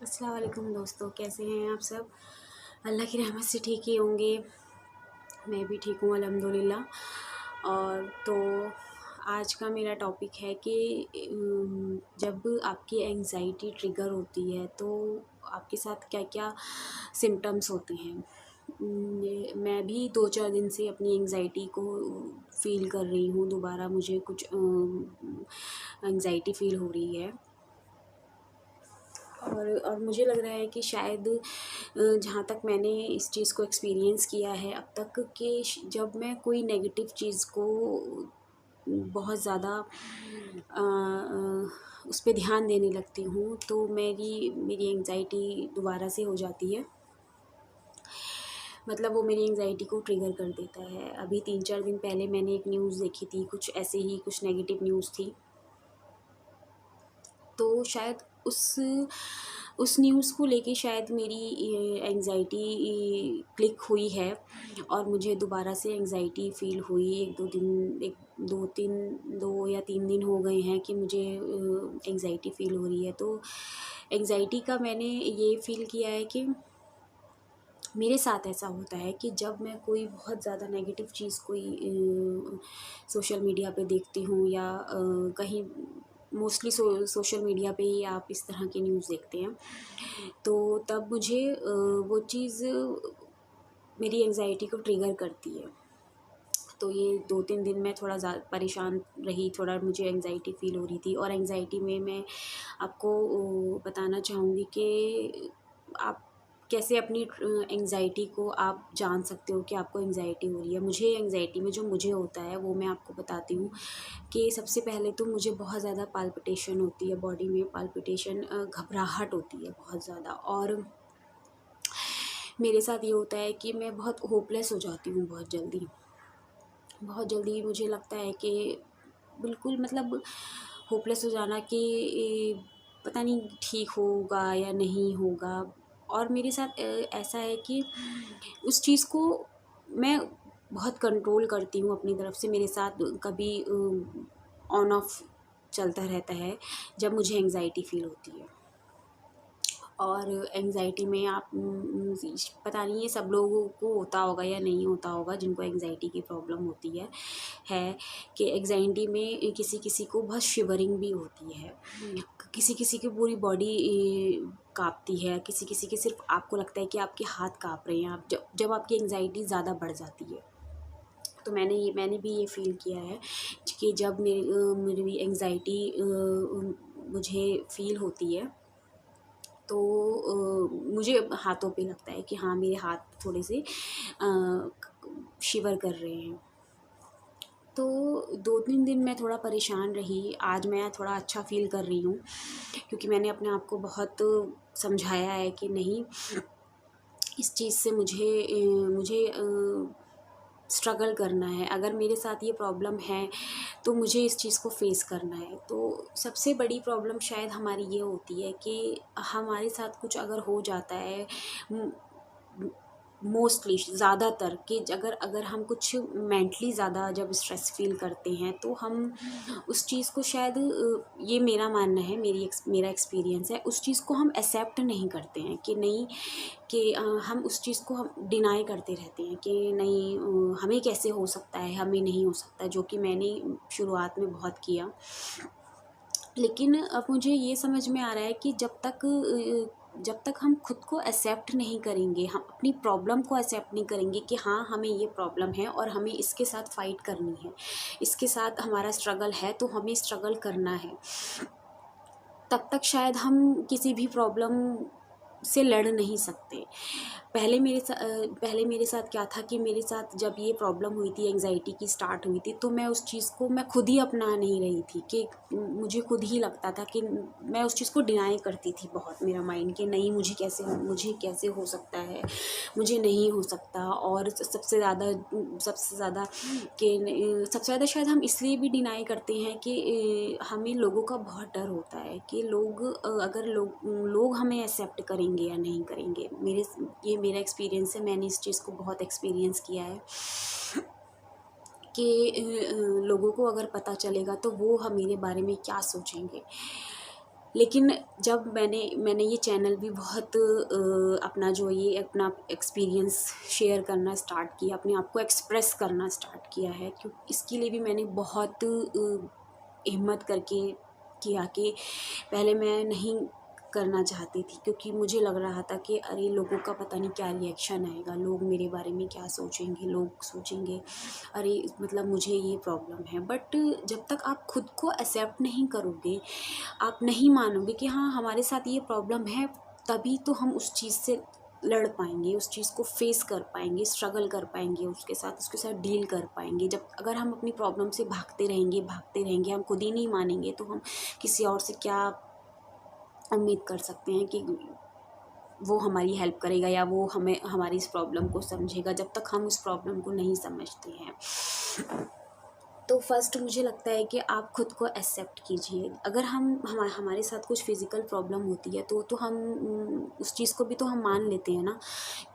अस्सलाम वालेकुम दोस्तों, कैसे हैं आप सब। अल्लाह की रहमत से ठीक ही होंगे। मैं भी ठीक हूँ अल्हम्दुलिल्लाह। और तो आज का मेरा टॉपिक है कि जब आपकी एंजाइटी ट्रिगर होती है तो आपके साथ क्या क्या सिम्टम्स होते हैं। मैं भी 2-4 दिन से अपनी एंजाइटी को फ़ील कर रही हूँ। दोबारा मुझे कुछ एंजाइटी फ़ील हो रही है। और मुझे लग रहा है कि शायद जहाँ तक मैंने इस चीज़ को एक्सपीरियंस किया है अब तक, कि जब मैं कोई नेगेटिव चीज़ को बहुत ज़्यादा उस पे ध्यान देने लगती हूँ तो मेरी मेरी एंजाइटी दोबारा से हो जाती है। मतलब वो मेरी एंजाइटी को ट्रिगर कर देता है। अभी 3-4 दिन पहले मैंने एक न्यूज़ देखी थी, कुछ ऐसे ही कुछ नेगेटिव न्यूज़ थी। तो शायद उस न्यूज़ को लेके शायद मेरी एंजाइटी क्लिक हुई है और मुझे दोबारा से एंजाइटी फ़ील हुई। 2 या 3 दिन हो गए हैं कि मुझे एंजाइटी फ़ील हो रही है। तो एंजाइटी का मैंने ये फ़ील किया है कि मेरे साथ ऐसा होता है कि जब मैं कोई बहुत ज़्यादा नेगेटिव चीज़ कोई सोशल मीडिया पे देखती हूँ या कहीं मोस्टली सोशल मीडिया पे ही आप इस तरह की न्यूज़ देखते हैं, तो तब मुझे वो चीज़ मेरी एंजाइटी को ट्रिगर करती है। तो ये 2-3 दिन मैं थोड़ा परेशान रही, थोड़ा मुझे एंजाइटी फ़ील हो रही थी। और एंजाइटी में मैं आपको बताना चाहूँगी कि आप कैसे अपनी एंजाइटी को आप जान सकते हो कि आपको एंजाइटी हो रही है। मुझे एंजाइटी में जो मुझे होता है वो मैं आपको बताती हूँ कि सबसे पहले तो मुझे बहुत ज़्यादा पाल्पिटेशन होती है, बॉडी में पाल्पिटेशन, घबराहट होती है बहुत ज़्यादा। और मेरे साथ ये होता है कि मैं बहुत होपलेस हो जाती हूँ बहुत जल्दी मुझे लगता है कि बिल्कुल मतलब होपलेस हो जाना कि पता नहीं ठीक होगा या नहीं होगा। और मेरे साथ ऐसा है कि उस चीज़ को मैं बहुत कंट्रोल करती हूँ अपनी तरफ से। मेरे साथ कभी ऑन ऑफ चलता रहता है जब मुझे एंजाइटी फ़ील होती है। और एंजाइटी में आप पता नहीं ये सब लोगों को होता होगा या नहीं होता होगा जिनको एंजाइटी की प्रॉब्लम होती है कि एंजाइटी में किसी किसी को बहुत शिवरिंग भी होती है, किसी किसी की पूरी बॉडी काँपती है, किसी किसी के सिर्फ आपको लगता है कि आपके हाथ काँप रहे हैं। आप जब आपकी एंजाइटी ज़्यादा बढ़ जाती है। तो मैंने भी ये फ़ील किया है कि जब मेरी एंजाइटी मुझे फ़ील होती है तो मुझे हाथों पे लगता है कि हाँ मेरे हाथ थोड़े से शिवर कर रहे हैं। तो 2-3 दिन मैं थोड़ा परेशान रही। आज मैं थोड़ा अच्छा फ़ील कर रही हूँ क्योंकि मैंने अपने आप को बहुत समझाया है कि नहीं, इस चीज़ से मुझे स्ट्रगल करना है। अगर मेरे साथ ये प्रॉब्लम है तो मुझे इस चीज़ को फ़ेस करना है। तो सबसे बड़ी प्रॉब्लम शायद हमारी ये होती है कि हमारे साथ कुछ अगर हो जाता है, मोस्टली ज़्यादातर, कि अगर अगर हम कुछ मेंटली ज़्यादा जब स्ट्रेस फ़ील करते हैं तो हम उस चीज़ को शायद ये मेरा मानना है, मेरा एक्सपीरियंस है, उस चीज़ को हम एक्सेप्ट नहीं करते हैं कि नहीं, कि हम उस चीज़ को हम डिनाई करते रहते हैं कि नहीं, हमें कैसे हो सकता है, हमें नहीं हो सकता, जो कि मैंने शुरुआत में बहुत किया। लेकिन अब मुझे ये समझ में आ रहा है कि जब तक हम खुद को एक्सेप्ट नहीं करेंगे, हम अपनी प्रॉब्लम को एक्सेप्ट नहीं करेंगे कि हाँ हमें ये प्रॉब्लम है और हमें इसके साथ फ़ाइट करनी है, इसके साथ हमारा स्ट्रगल है तो हमें स्ट्रगल करना है, तब तक शायद हम किसी भी प्रॉब्लम से लड़ नहीं सकते। पहले मेरे साथ क्या था कि मेरे साथ जब ये प्रॉब्लम हुई थी, एंजाइटी की स्टार्ट हुई थी, तो मैं उस चीज़ को मैं खुद ही अपना नहीं रही थी कि मुझे खुद ही लगता था कि मैं उस चीज़ को डिनाई करती थी बहुत, मेरा माइंड कि नहीं मुझे कैसे हो सकता है, मुझे नहीं हो सकता। और सबसे ज़्यादा सबसे ज़्यादा शायद हम इसलिए भी डिनाई करते हैं कि हमें लोगों का बहुत डर होता है कि अगर लोग हमें एक्सेप्ट करेंगे या नहीं करेंगे। ये मेरा एक्सपीरियंस है, मैंने इस चीज़ को बहुत एक्सपीरियंस किया है कि लोगों को अगर पता चलेगा तो वो हम मेरे बारे में क्या सोचेंगे। लेकिन जब मैंने ये चैनल भी बहुत अपना जो ये अपना एक्सपीरियंस शेयर करना स्टार्ट किया, अपने आप को एक्सप्रेस करना स्टार्ट किया है, क्योंकि इसके लिए भी मैंने बहुत हिम्मत करके किया कि पहले मैं नहीं करना चाहती थी, क्योंकि मुझे लग रहा था कि अरे लोगों का पता नहीं क्या रिएक्शन आएगा, लोग मेरे बारे में क्या सोचेंगे, लोग सोचेंगे अरे मतलब मुझे ये प्रॉब्लम है। बट जब तक आप खुद को एक्सेप्ट नहीं करोगे, आप नहीं मानोगे कि हाँ हमारे साथ ये प्रॉब्लम है, तभी तो हम उस चीज़ से लड़ पाएंगे, उस चीज़ को फेस कर पाएंगे, स्ट्रगल कर पाएंगे, उसके साथ डील कर पाएंगे। जब अगर हम अपनी प्रॉब्लम से भागते रहेंगे, हम खुद ही नहीं मानेंगे, तो हम किसी और से क्या उम्मीद कर सकते हैं कि वो हमारी हेल्प करेगा या वो हमें हमारी इस प्रॉब्लम को समझेगा, जब तक हम उस प्रॉब्लम को नहीं समझते हैं। तो फर्स्ट मुझे लगता है कि आप खुद को एक्सेप्ट कीजिए। अगर हमारे साथ कुछ फिज़िकल प्रॉब्लम होती है तो हम उस चीज़ को भी तो हम मान लेते हैं ना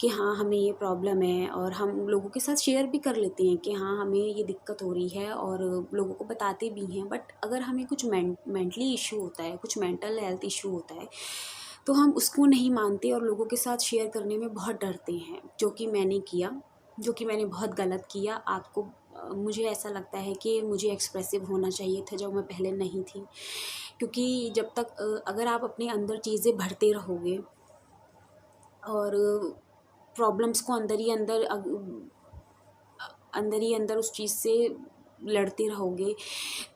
कि हाँ हमें ये प्रॉब्लम है, और हम लोगों के साथ शेयर भी कर लेते हैं कि हाँ हमें ये दिक्कत हो रही है, और लोगों को बताते भी हैं। बट अगर हमें कुछ मेंटली इशू होता है, कुछ मेंटल हेल्थ इशू होता है, तो हम उसको नहीं मानते और लोगों के साथ शेयर करने में बहुत डरते हैं, जो कि मैंने किया, जो कि मैंने बहुत गलत किया। मुझे ऐसा लगता है कि मुझे एक्सप्रेसिव होना चाहिए था, जब मैं पहले नहीं थी, क्योंकि जब तक अगर आप अपने अंदर चीज़ें भरते रहोगे और प्रॉब्लम्स को अंदर ही अंदर उस चीज़ से लड़ते रहोगे,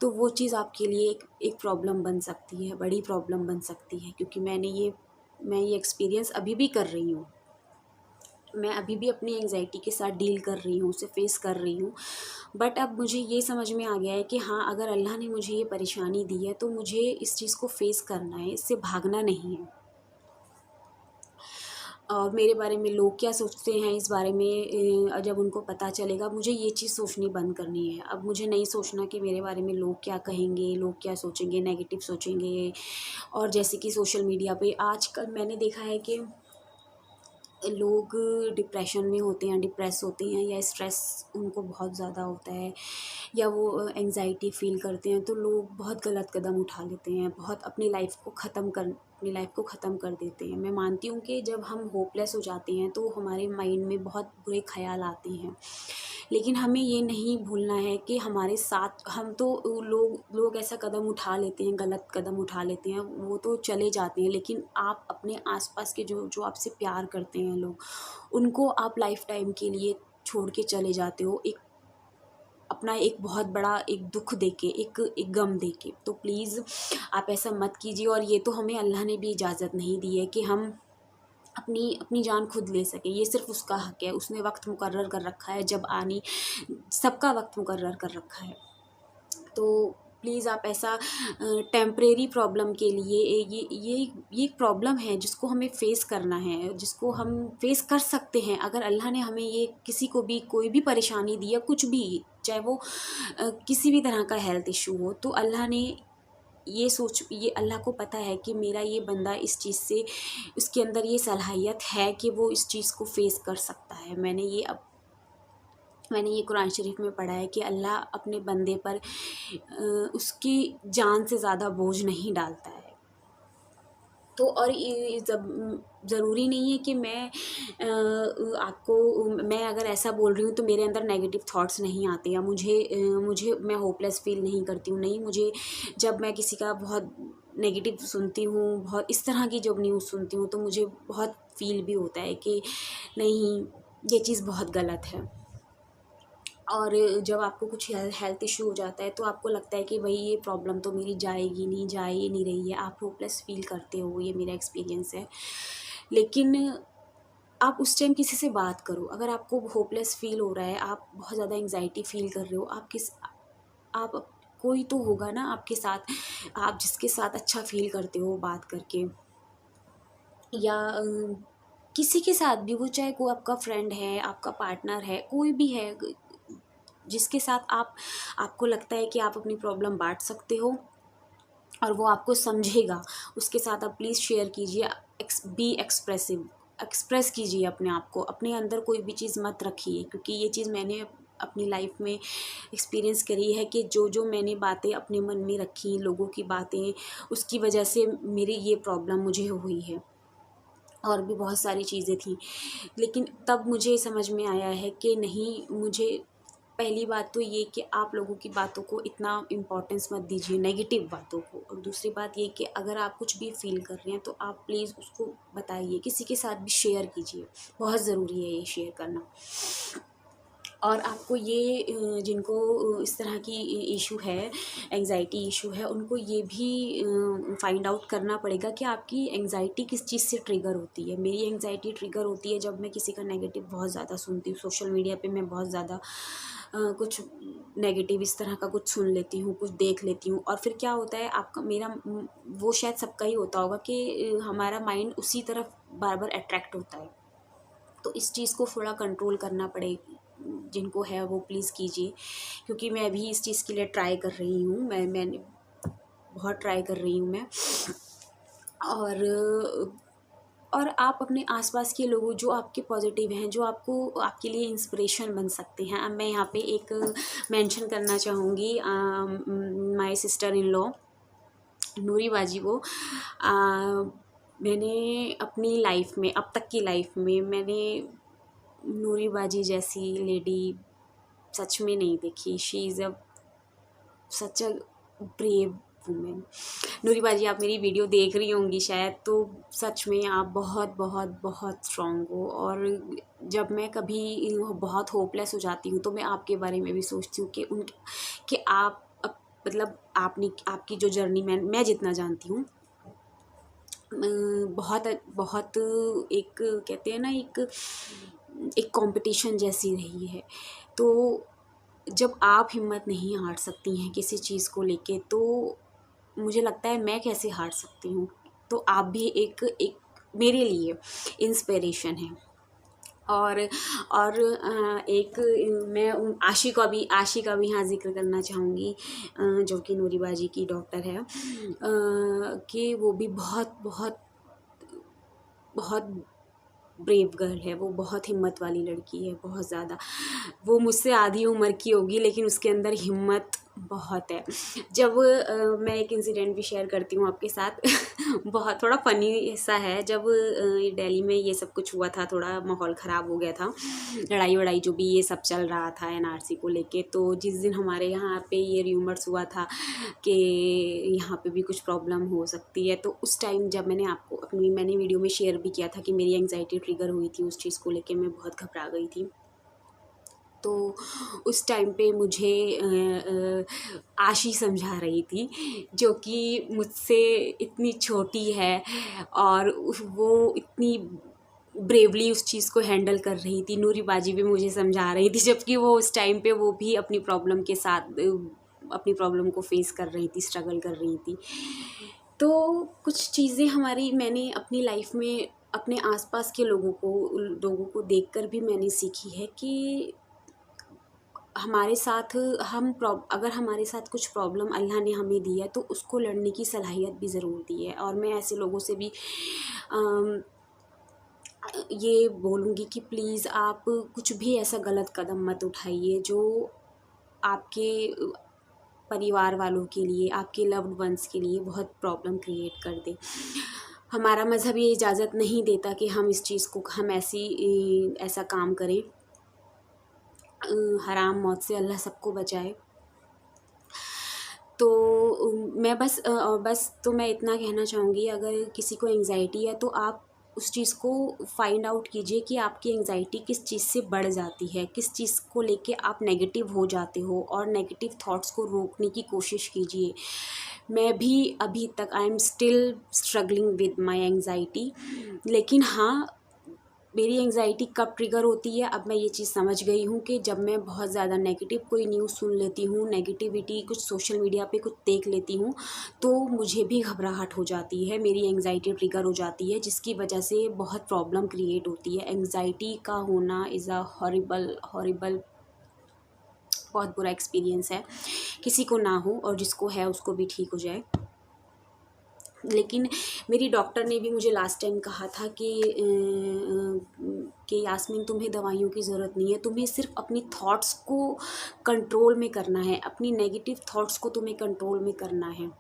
तो वो चीज़ आपके लिए एक प्रॉब्लम बन सकती है, बड़ी प्रॉब्लम बन सकती है। क्योंकि मैं ये एक्सपीरियंस अभी भी कर रही हूँ, मैं अभी भी अपनी एंग्जाइटी के साथ डील कर रही हूँ, उसे फेस कर रही हूँ। बट अब मुझे ये समझ में आ गया है कि हाँ अगर अल्लाह ने मुझे ये परेशानी दी है तो मुझे इस चीज़ को फेस करना है, इससे भागना नहीं है। और मेरे बारे में लोग क्या सोचते हैं इस बारे में जब उनको पता चलेगा, मुझे ये चीज़ सोचनी बंद करनी है। अब मुझे नहीं सोचना कि मेरे बारे में लोग क्या कहेंगे, लोग क्या सोचेंगे, नेगेटिव सोचेंगे। और जैसे कि सोशल मीडिया पे आजकल मैंने देखा है कि लोग डिप्रेशन में होते हैं, डिप्रेस होते हैं, या स्ट्रेस उनको बहुत ज़्यादा होता है, या वो एंग्जाइटी फ़ील करते हैं, तो लोग बहुत गलत कदम उठा लेते हैं, बहुत अपनी लाइफ को ख़त्म कर देते हैं। मैं मानती हूँ कि जब हम होपलेस हो जाते हैं तो हमारे माइंड में बहुत बुरे ख़्याल आते हैं, लेकिन हमें ये नहीं भूलना है कि हमारे साथ हम तो लोग ऐसा कदम उठा लेते हैं, गलत कदम उठा लेते हैं, वो तो चले जाते हैं, लेकिन आप अपने आसपास के जो आपसे प्यार करते हैं लोग, उनको आप लाइफ टाइम के लिए छोड़ के चले जाते हो, अपना एक बहुत बड़ा एक दुख देके, एक गम देके। तो प्लीज़ आप ऐसा मत कीजिए। और ये तो हमें अल्लाह ने भी इजाज़त नहीं दी है कि हम अपनी जान खुद ले सकें, ये सिर्फ़ उसका हक़ है। उसने वक्त मुकर्रर कर रखा है, जब आनी सबका वक्त मुकर्रर कर रखा है। तो प्लीज़ आप ऐसा टेम्परेरी प्रॉब्लम के लिए ये एक प्रॉब्लम है जिसको हमें फ़ेस करना है, जिसको हम फ़ेस कर सकते हैं। अगर अल्लाह ने हमें ये किसी को भी कोई भी परेशानी दी है, कुछ भी, चाहे वो किसी भी तरह का हेल्थ इशू हो, तो ये अल्लाह को पता है कि मेरा ये बंदा इस चीज़ से, उसके अंदर ये सलाहियत है कि वो इस चीज़ को फ़ेस कर सकता है। मैंने ये कुरान शरीफ में पढ़ा है कि अल्लाह अपने बंदे पर उसकी जान से ज़्यादा बोझ नहीं डालता है। तो और ये ज़रूरी नहीं है कि मैं अगर ऐसा बोल रही हूँ तो मेरे अंदर नेगेटिव थॉट्स नहीं आते, या मैं होपलेस फील नहीं करती हूँ। नहीं, मुझे जब मैं किसी का बहुत नेगेटिव सुनती हूँ, बहुत इस तरह की जब न्यूज़ सुनती हूँ, तो मुझे बहुत फील भी होता है कि नहीं, ये चीज़ बहुत गलत है। और जब आपको कुछ हेल्थ इशू हो जाता है तो आपको लगता है कि भाई ये प्रॉब्लम तो मेरी जा ही नहीं रही है, आप होपलेस फील करते हो, ये मेरा एक्सपीरियंस है। लेकिन आप उस टाइम किसी से बात करो। अगर आपको होपलेस फील हो रहा है, आप बहुत ज़्यादा एंग्जाइटी फील कर रहे हो, आप कोई तो होगा ना आपके साथ, आप जिसके साथ अच्छा फील करते हो बात करके, या किसी के साथ भी, वो चाहे कोई आपका फ्रेंड है, आपका पार्टनर है, कोई भी है, जिसके साथ आपको लगता है कि आप अपनी प्रॉब्लम बांट सकते हो और वो आपको समझेगा, उसके साथ आप प्लीज़ शेयर कीजिए। बी एक्सप्रेसिव, एक्सप्रेस कीजिए अपने आप को, अपने अंदर कोई भी चीज़ मत रखिए, क्योंकि ये चीज़ मैंने अपनी लाइफ में एक्सपीरियंस करी है कि जो जो मैंने बातें अपने मन में रखी, लोगों की बातें, उसकी वजह से मेरी ये प्रॉब्लम मुझे हुई है। और भी बहुत सारी चीज़ें थी, लेकिन तब मुझे समझ में आया है कि नहीं, मुझे पहली बात तो ये कि आप लोगों की बातों को इतना इम्पोर्टेंस मत दीजिए, नेगेटिव बातों को। और दूसरी बात ये कि अगर आप कुछ भी फील कर रहे हैं तो आप प्लीज़ उसको बताइए, किसी के साथ भी शेयर कीजिए, बहुत ज़रूरी है ये शेयर करना। और आपको ये जिनको इस तरह की इशू है, एंग्जाइटी इशू है, उनको ये भी फाइंड आउट करना पड़ेगा कि आपकी एंग्जाइटी किस चीज़ से ट्रिगर होती है। मेरी एंग्जाइटी ट्रिगर होती है जब मैं किसी का नेगेटिव बहुत ज़्यादा सुनती हूँ, सोशल मीडिया पे मैं बहुत ज़्यादा कुछ नेगेटिव इस तरह का कुछ सुन लेती हूँ, कुछ देख लेती हूँ, और फिर क्या होता है, आपका मेरा वो शायद सबका ही होता होगा कि हमारा माइंड उसी तरफ बार बार अट्रैक्ट होता है। तो इस चीज़ को थोड़ा कंट्रोल करना पड़ेगा, जिनको है वो प्लीज़ कीजिए, क्योंकि मैं भी इस चीज़ के लिए ट्राई कर रही हूँ, मैंने बहुत ट्राई कर रही हूँ मैं। और आप अपने आसपास के लोगों जो आपके पॉजिटिव हैं, जो आपको आपके लिए इंस्पिरेशन बन सकते हैं। अब मैं यहाँ पे एक मेंशन करना चाहूँगी माय सिस्टर इन लॉ नूरी बाजी को। मैंने अपनी लाइफ में, अब तक की लाइफ में, मैंने नूरी बाजी जैसी लेडी सच में नहीं देखी। She is a such a brave woman. Noori बाजी, आप मेरी वीडियो देख रही होंगी शायद, तो सच में आप बहुत बहुत बहुत स्ट्रॉन्ग हो। और जब मैं कभी बहुत होपलेस हो जाती हूँ तो मैं आपके बारे में भी सोचती हूँ कि आप मतलब आपने आपकी जो जर्नी मैं जितना जानती हूँ, बहुत बहुत एक कहते हैं ना, एक कंपटीशन जैसी रही है। तो जब आप हिम्मत नहीं हार सकती हैं किसी चीज़ को लेके, तो मुझे लगता है मैं कैसे हार सकती हूँ। तो आप भी एक मेरे लिए इंस्पिरेशन है। और एक मैं आशी का भी यहाँ ज़िक्र करना चाहूँगी, जो कि नूरी बाजी की डॉक्टर है, कि वो भी बहुत बहुत बहुत ब्रेव गर्ल है। वो बहुत हिम्मत वाली लड़की है, बहुत ज़्यादा। वो मुझसे आधी उम्र की होगी, लेकिन उसके अंदर हिम्मत बहुत है। जब मैं एक इंसिडेंट भी शेयर करती हूँ आपके साथ बहुत थोड़ा फ़नी सा है। जब दिल्ली में ये सब कुछ हुआ था, थोड़ा माहौल ख़राब हो गया था, लड़ाई वड़ाई जो भी ये सब चल रहा था एनआरसी को लेके, तो जिस दिन हमारे यहाँ पे ये र्यूमर्स हुआ था कि यहाँ पे भी कुछ प्रॉब्लम हो सकती है, तो उस टाइम जब मैंने वीडियो में शेयर भी किया था कि मेरी एंग्जाइटी ट्रिगर हुई थी उस चीज़ को लेके, मैं बहुत घबरा गई थी। तो उस टाइम पे मुझे आशी समझा रही थी, जो कि मुझसे इतनी छोटी है, और वो इतनी ब्रेवली उस चीज़ को हैंडल कर रही थी। नूरी बाजी भी मुझे समझा रही थी, जबकि वो उस टाइम पे वो भी अपनी प्रॉब्लम के साथ अपनी प्रॉब्लम को फेस कर रही थी, स्ट्रगल कर रही थी। तो कुछ चीज़ें मैंने अपनी लाइफ में अपने आसपास के लोगों को देखकर भी मैंने सीखी है कि हमारे साथ अगर हमारे साथ कुछ प्रॉब्लम अल्लाह ने हमें दी है, तो उसको लड़ने की सलाहियत भी ज़रूर दी है। और मैं ऐसे लोगों से भी ये बोलूँगी कि प्लीज़ आप कुछ भी ऐसा गलत कदम मत उठाइए जो आपके परिवार वालों के लिए, आपके लव्ड वंस के लिए बहुत प्रॉब्लम क्रिएट कर दे। हमारा मज़हब ये इजाज़त नहीं देता कि हम इस चीज़ को ऐसा काम करें। हराम मौत से अल्लाह सबको बचाए। तो मैं इतना कहना चाहूँगी, अगर किसी को एंग्जाइटी है तो आप उस चीज़ को फाइंड आउट कीजिए कि आपकी एंग्जाइटी किस चीज़ से बढ़ जाती है, किस चीज़ को लेके आप नेगेटिव हो जाते हो, और नेगेटिव थॉट्स को रोकने की कोशिश कीजिए। मैं भी अभी तक I am still struggling with my anxiety, लेकिन हाँ, मेरी एंग्जाइटी कब ट्रिगर होती है, अब मैं ये चीज़ समझ गई हूँ कि जब मैं बहुत ज़्यादा नेगेटिव कोई न्यूज़ सुन लेती हूँ, नेगेटिविटी कुछ सोशल मीडिया पे कुछ देख लेती हूँ, तो मुझे भी घबराहट हो जाती है, मेरी एंग्जाइटी ट्रिगर हो जाती है, जिसकी वजह से बहुत प्रॉब्लम क्रिएट होती है। एंग्जाइटी का होना इज़ अ हॉरिबल बहुत बुरा एक्सपीरियंस है। किसी को ना हो, और जिसको है उसको भी ठीक हो जाए। लेकिन मेरी डॉक्टर ने भी मुझे लास्ट टाइम कहा था कि कि यास्मीन तुम्हें दवाइयों की ज़रूरत नहीं है, तुम्हें सिर्फ अपनी थॉट्स को कंट्रोल में करना है, अपनी नेगेटिव थॉट्स को तुम्हें कंट्रोल में करना है।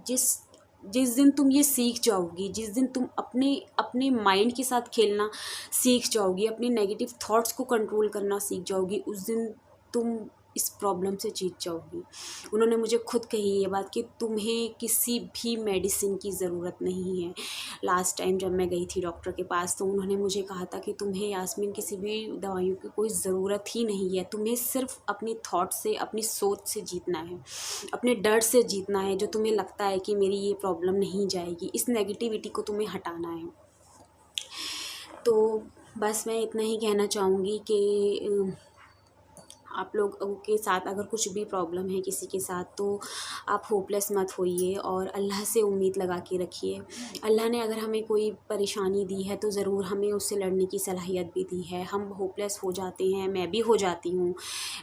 जिस जिस दिन तुम ये सीख जाओगी, जिस दिन तुम अपने अपने माइंड के साथ खेलना सीख जाओगी, अपने नेगेटिव थॉट्स को कंट्रोल करना सीख जाओगी, उस दिन तुम इस प्रॉब्लम से जीत जाओगी। उन्होंने मुझे खुद कही ये बात कि तुम्हें किसी भी मेडिसिन की ज़रूरत नहीं है। लास्ट टाइम जब मैं गई थी डॉक्टर के पास तो उन्होंने मुझे कहा था कि तुम्हें यास्मीन किसी भी दवाइयों की कोई ज़रूरत ही नहीं है, तुम्हें सिर्फ अपनी थॉट से, अपनी सोच से जीतना है, अपने डर से जीतना है, जो तुम्हें लगता है कि मेरी ये प्रॉब्लम नहीं जाएगी, इस नेगेटिविटी को तुम्हें हटाना है। तो बस मैं इतना ही कहना चाहूँगी कि आप लोगों के साथ अगर कुछ भी प्रॉब्लम है किसी के साथ, तो आप होपलेस मत होइए और अल्लाह से उम्मीद लगा के रखिए। अल्लाह ने अगर हमें कोई परेशानी दी है तो ज़रूर हमें उससे लड़ने की सलाहियत भी दी है। हम होपलेस हो जाते हैं, मैं भी हो जाती हूँ।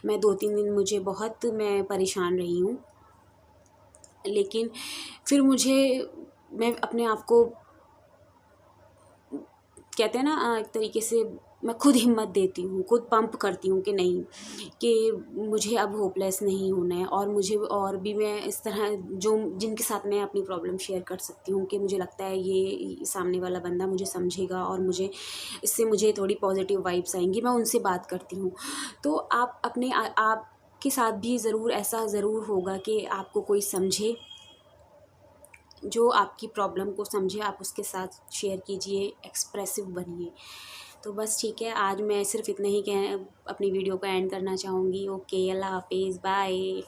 मैं 2-3 दिन मुझे बहुत मैं परेशान रही हूँ, लेकिन फिर मैं अपने आप को कहते हैं ना एक तरीके से मैं खुद हिम्मत देती हूँ, खुद पंप करती हूँ कि नहीं, कि मुझे अब होपलेस नहीं होना है। और मुझे और भी मैं इस तरह जो जिनके साथ मैं अपनी प्रॉब्लम शेयर कर सकती हूँ कि मुझे लगता है ये सामने वाला बंदा मुझे समझेगा और मुझे थोड़ी पॉजिटिव वाइब्स आएंगी, मैं उनसे बात करती हूँ। तो आप आपके साथ भी ज़रूर ऐसा ज़रूर होगा कि आपको कोई समझे, जो आपकी प्रॉब्लम को समझे, आप उसके साथ शेयर कीजिए, एक्सप्रेसिव बनिए। तो बस ठीक है, आज मैं सिर्फ इतना ही अपनी वीडियो को एंड करना चाहूँगी। ओके, अल्लाह हाफिज़, बाय।